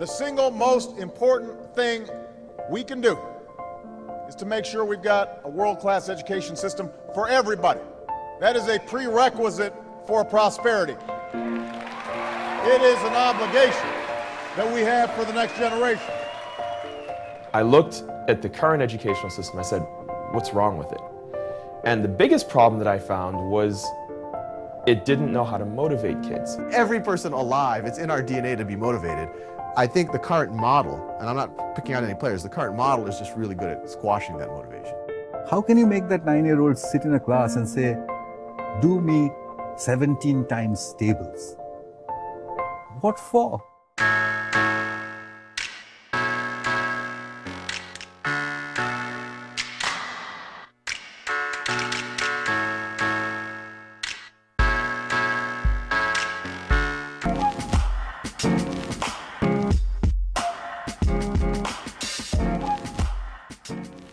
The single most important thing we can do is to make sure we've got a world-class education system for everybody. That is a prerequisite for prosperity. It is an obligation that we have for the next generation. I looked at the current educational system. I said, what's wrong with it? And the biggest problem that I found was it didn't know how to motivate kids. Every person alive, it's in our DNA to be motivated. I think the current model, and I'm not picking out any players, the current model is just really good at squashing that motivation. How can you make that 9-year-old sit in a class and say, do me 17 times tables? What for?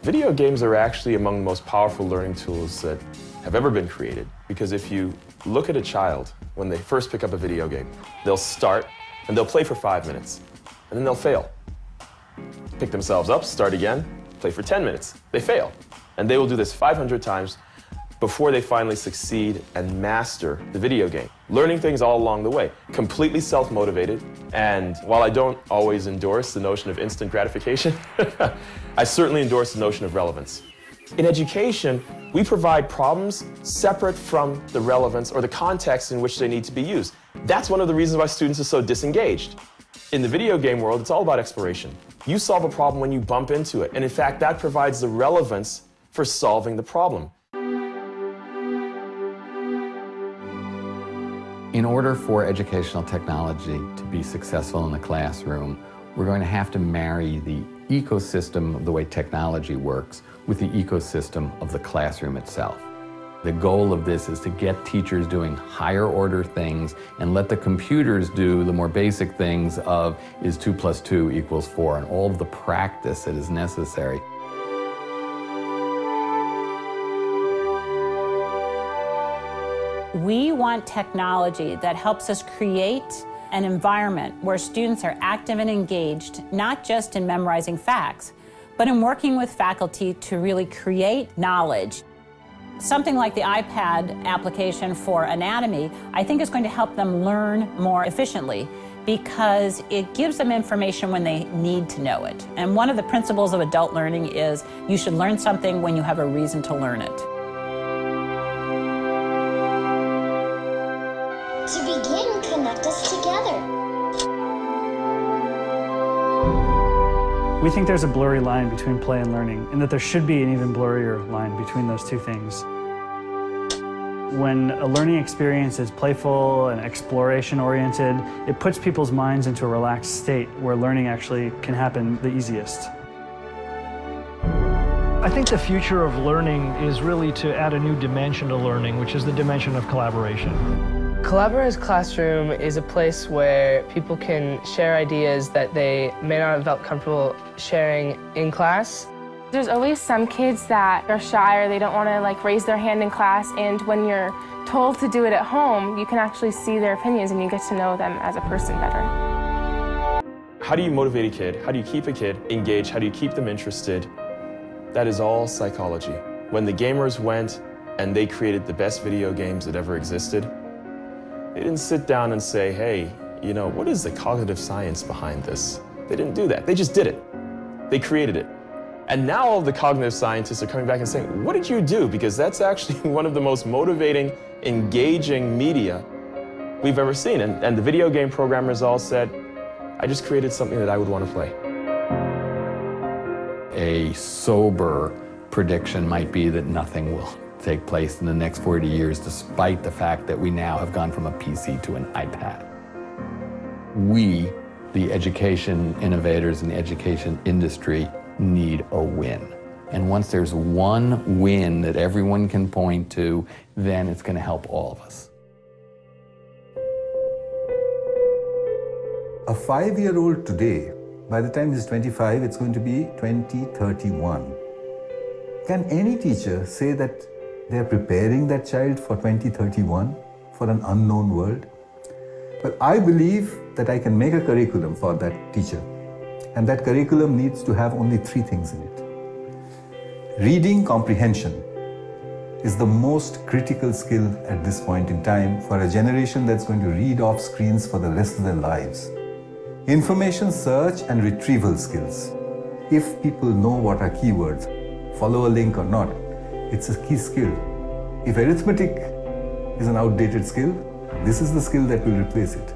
Video games are actually among the most powerful learning tools that have ever been created. Because if you look at a child when they first pick up a video game, they'll start and they'll play for 5 minutes, and then they'll fail. Pick themselves up, start again, play for 10 minutes. They fail. And they will do this 500 times before they finally succeed and master the video game. Learning things all along the way, completely self-motivated. And while I don't always endorse the notion of instant gratification, I certainly endorse the notion of relevance. In education, we provide problems separate from the relevance or the context in which they need to be used. That's one of the reasons why students are so disengaged. In the video game world, it's all about exploration. You solve a problem when you bump into it, and in fact, that provides the relevance for solving the problem. In order for educational technology to be successful in the classroom, we're going to have to marry the ecosystem of the way technology works with the ecosystem of the classroom itself. The goal of this is to get teachers doing higher order things and let the computers do the more basic things of is 2 + 2 = 4 and all of the practice that is necessary. We want technology that helps us create an environment where students are active and engaged, not just in memorizing facts, but in working with faculty to really create knowledge. Something like the iPad application for anatomy, I think is going to help them learn more efficiently because it gives them information when they need to know it. And one of the principles of adult learning is you should learn something when you have a reason to learn it. To begin, connect us together. We think there's a blurry line between play and learning, and that there should be an even blurrier line between those two things. When a learning experience is playful and exploration-oriented, it puts people's minds into a relaxed state where learning actually can happen the easiest. I think the future of learning is really to add a new dimension to learning, which is the dimension of collaboration. Collaborative Classroom is a place where people can share ideas that they may not have felt comfortable sharing in class. There's always some kids that are shy or they don't want to raise their hand in class, and when you're told to do it at home, you can actually see their opinions and you get to know them as a person better. How do you motivate a kid? How do you keep a kid engaged? How do you keep them interested? That is all psychology. When the gamers went and they created the best video games that ever existed, they didn't sit down and say, hey, you know, what is the cognitive science behind this? They didn't do that. They just did it. They created it. And now all of the cognitive scientists are coming back and saying, what did you do? Because that's actually one of the most motivating, engaging media we've ever seen. And the video game programmers all said, I just created something that I would want to play. A sober prediction might be that nothing will take place in the next 40 years, despite the fact that we now have gone from a PC to an iPad. We, the education innovators in the education industry, need a win. And once there's one win that everyone can point to, then it's going to help all of us. A 5-year-old today, by the time he's 25, it's going to be 2031. Can any teacher say that they're preparing that child for 2031, for an unknown world? But I believe that I can make a curriculum for that teacher. And that curriculum needs to have only 3 things in it. Reading comprehension is the most critical skill at this point in time for a generation that's going to read off screens for the rest of their lives. Information search and retrieval skills. If people know what are keywords, follow a link or not, it's a key skill. If arithmetic is an outdated skill, this is the skill that will replace it.